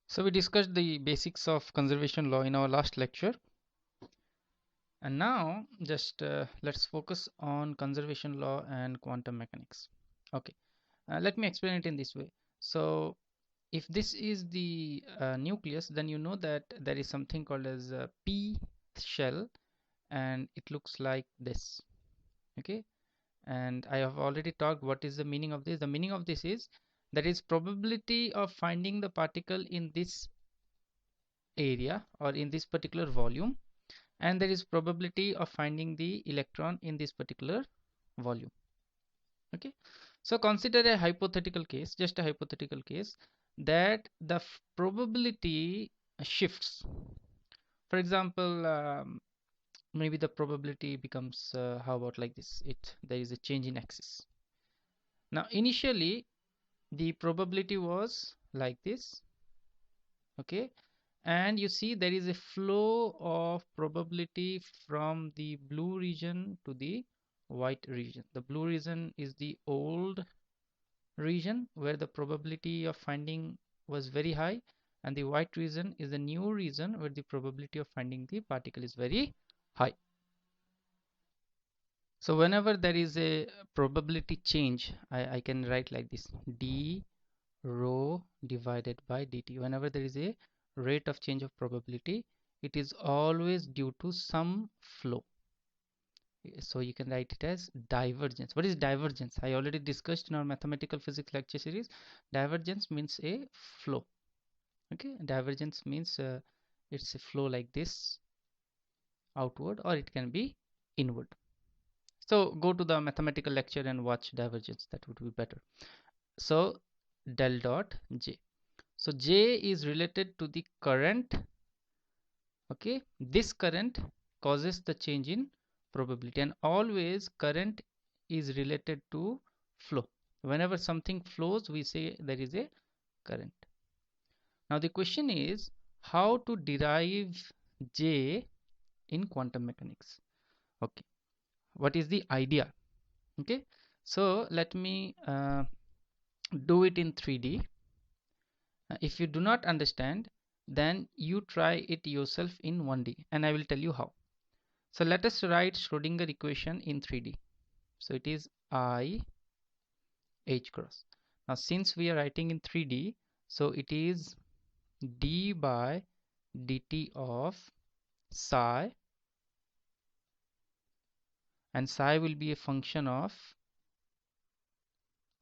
So we discussed the basics of conservation law in our last lecture, and now just let's focus on conservation law and quantum mechanics. Okay, let me explain it in this way. So if this is the nucleus, then you know that there is something called as a p shell, and it looks like this. Okay, and I have already talked what is the meaning of this. The meaning of this is there is probability of finding the particle in this area or in this particular volume, and there is probability of finding the electron in this particular volume. Okay, so consider a hypothetical case, just a hypothetical case, that the probability shifts. For example, maybe the probability becomes how about like this, it there is a change in axis. Now initially the probability was like this. Okay, and you see there is a flow of probability from the blue region to the white region. The blue region is the old region where the probability of finding was very high, and the white region is the new region where the probability of finding the particle is very high. So whenever there is a probability change, I can write like this: d rho divided by dt. Whenever there is a rate of change of probability, it is always due to some flow. So you can write it as divergence. What is divergence? I already discussed in our mathematical physics lecture series. Divergence means a flow. Okay, divergence means it's a flow like this, outward, or it can be inward. So go to the mathematical lecture and watch divergence. That would be better. So del dot j. So J is related to the current. Okay, this current causes the change in probability, and always current is related to flow. Whenever something flows, we say there is a current. Now the question is how to derive J in quantum mechanics. Okay, what is the idea? Okay, so let me do it in 3D. If you do not understand, then you try it yourself in 1D, and I will tell you how. So let us write Schrodinger equation in 3D. So it is I H cross. Now since we are writing in 3D, so it is d by dt of psi, and psi will be a function of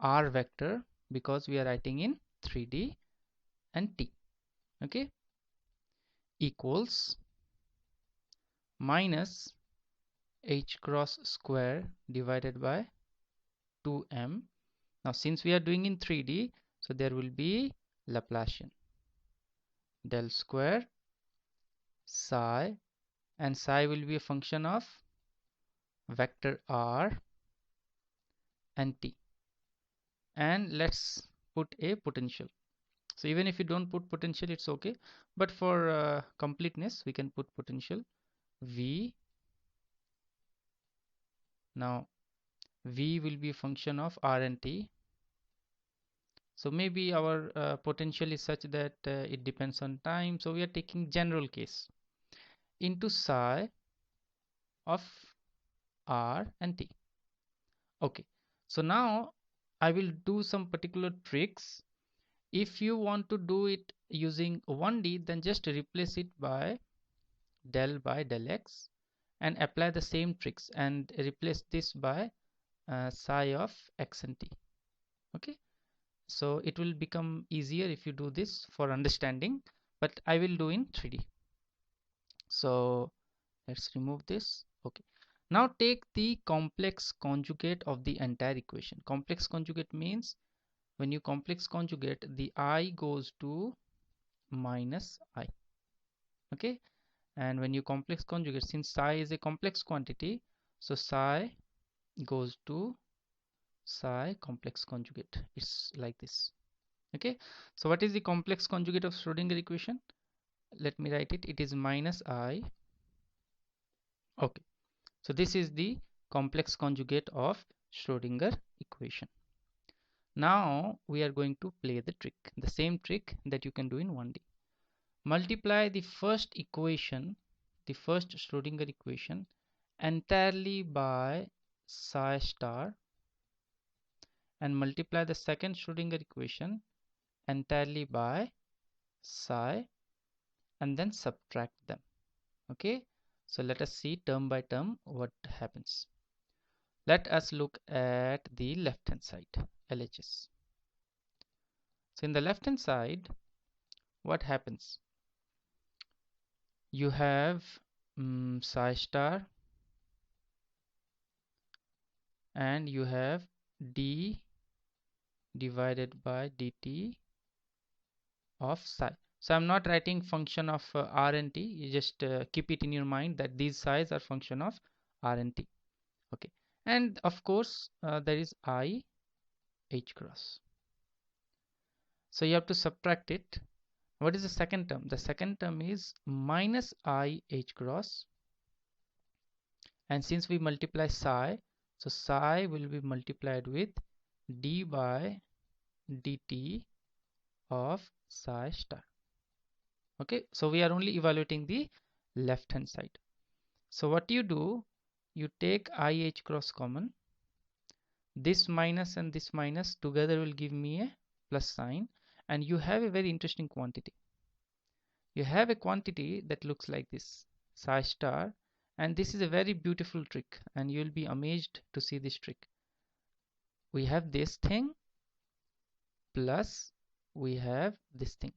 r vector because we are writing in 3D, and t. Okay, equals minus h cross square divided by 2m. Now since we are doing in 3D, so there will be Laplacian del square psi, and psi will be a function of vector r and t, and let's put a potential. So even if you don't put potential, it's okay, but for completeness we can put potential v. Now v will be a function of r and t. So maybe our potential is such that it depends on time, so we are taking general case, into psi of r and t. Okay, so now I will do some particular tricks. If you want to do it using 1D, then just replace it by del x and apply the same tricks and replace this by psi of x and t. Okay, so it will become easier if you do this for understanding, but I will do in 3D. So let's remove this. Okay, now take the complex conjugate of the entire equation. Complex conjugate means when you complex conjugate, the I goes to minus I. Okay, and when you complex conjugate, since psi is a complex quantity, so psi goes to psi complex conjugate. It's like this. Okay, so what is the complex conjugate of Schrodinger equation? Let me write it. It is minus I. Okay, so this is the complex conjugate of Schrodinger equation. Now we are going to play the trick, the same trick that you can do in 1D. multiply the first equation, the first Schrodinger equation, entirely by psi star, and multiply the second Schrodinger equation entirely by psi, and then subtract them. Okay, so let us see term by term what happens. Let us look at the left hand side, LHS. So in the left hand side, what happens? You have psi star, and you have d divided by dt of psi. So I'm not writing function of r and t. You just keep it in your mind that these psi's are function of r and t. Okay, and of course there is I h cross. So you have to subtract it. What is the second term? The second term is minus I h cross, and since we multiply psi, so psi will be multiplied with d by dt of psi star. Okay, so we are only evaluating the left hand side. So what you do, you take I h cross common. This minus and this minus together will give me a plus sign, and you have a very interesting quantity. You have a quantity that looks like this, psi star, and this is a very beautiful trick, and you will be amazed to see this trick. We have this thing plus we have this thing,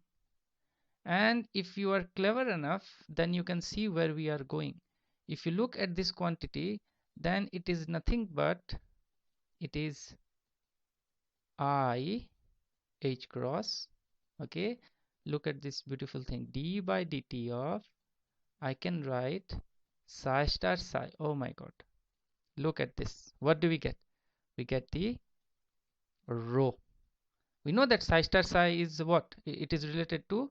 and if you are clever enough, then you can see where we are going. If you look at this quantity, then it is nothing but it is I h cross. Okay, look at this beautiful thing, d by dt of, I can write psi star psi. Oh my god, look at this. What do we get? We get the rho. We know that psi star psi is what? It is related to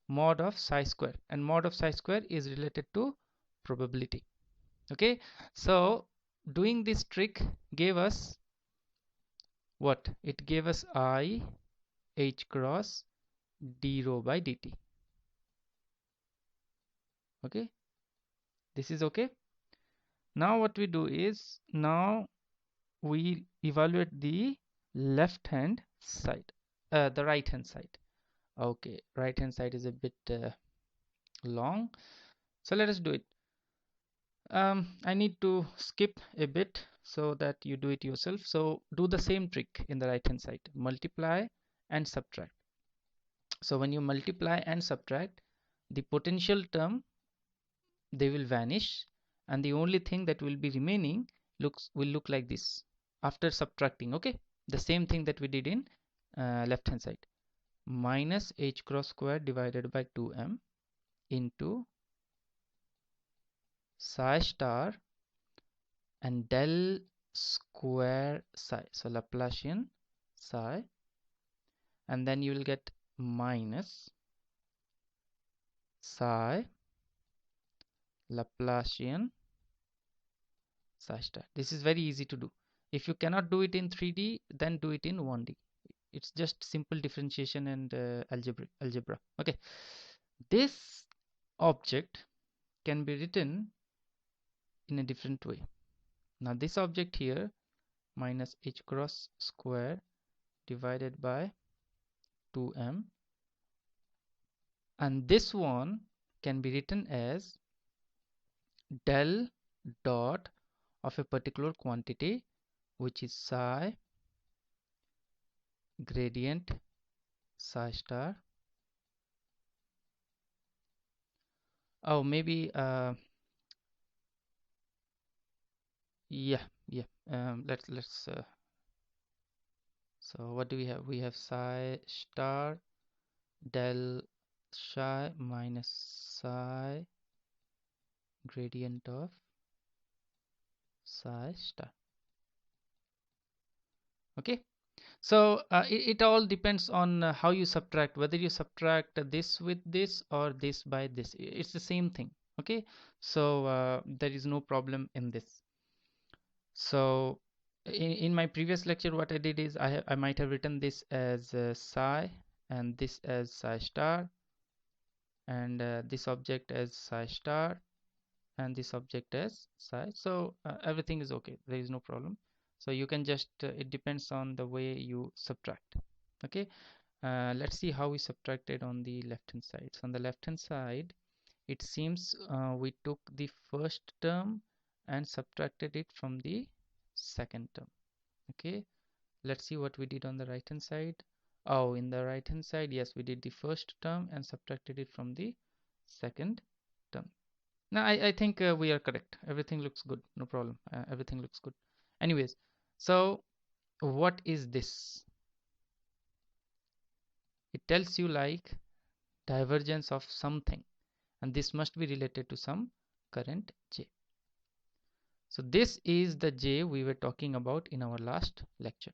mod of psi square, and mod of psi square is related to probability. Okay, so doing this trick gave us what? It gave us I h cross d rho by dt. Okay, this is okay. Now what we do is, now we evaluate the left hand side, the right hand side. Okay, right hand side is a bit long, so let us do it. I need to skip a bit so that you do it yourself. So do the same trick in the right hand side, multiply and subtract. So when you multiply and subtract, the potential term, they will vanish, and the only thing that will be remaining will look like this after subtracting. Okay, the same thing that we did in left hand side, minus h cross square divided by 2m into psi star and del square psi, so Laplacian psi, and then you will get minus psi Laplacian psi star. This is very easy to do. If you cannot do it in 3D, then do it in 1D. It's just simple differentiation and algebra. Okay, this object can be written in a different way. Now this object here, minus h cross square divided by 2m, and this one can be written as del dot of a particular quantity, which is psi gradient psi star. Oh, maybe yeah, let's so what do we have? We have psi star del psi minus psi gradient of psi star. Okay, so it all depends on how you subtract, whether you subtract this with this or this by this. It's the same thing. Okay, so there is no problem in this. So in my previous lecture, what I did is I might have written this as psi and this as psi star, and this object as psi star, and this object as psi. So everything is okay, there is no problem. So you can just it depends on the way you subtract. Okay, let's see how we subtracted on the left hand side. So on the left hand side, it seems we took the first term and subtracted it from the second term. Okay, let's see what we did on the right hand side. Oh, in the right hand side, yes, we did the first term and subtracted it from the second term. Now I think we are correct. Everything looks good, no problem. Everything looks good. Anyways, so what is this? It tells you like divergence of something, and this must be related to some current J. So this is the J we were talking about in our last lecture.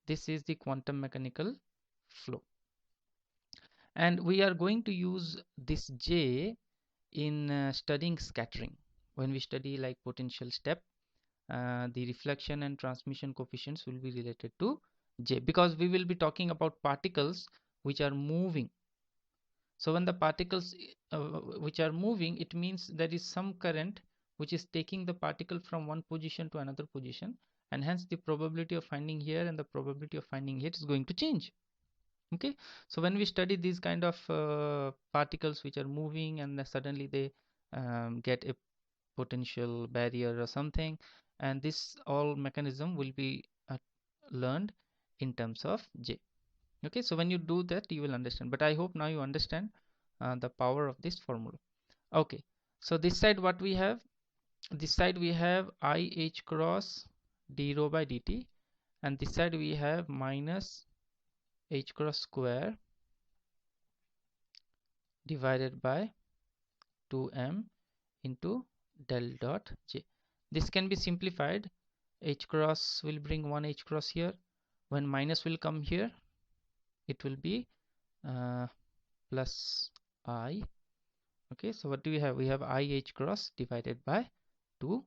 This is the quantum mechanical flow. And we are going to use this J in studying scattering. When we study like potential step, the reflection and transmission coefficients will be related to J, because we will be talking about particles which are moving. So when the particles which are moving, it means there is some current which is taking the particle from one position to another position, and hence the probability of finding here and the probability of finding here is going to change. Okay, so when we study these kind of particles which are moving and suddenly they get a potential barrier or something, and this all mechanism will be learned in terms of J. Okay, so when you do that you will understand, but I hope now you understand the power of this formula. Okay, so this side what we have, this side we have I h cross d rho by dt, and this side we have minus h cross square divided by 2m into del dot j. This can be simplified. H cross will bring one h cross here. When minus will come here, it will be plus I. Okay, so what do we have? We have I h cross divided by 2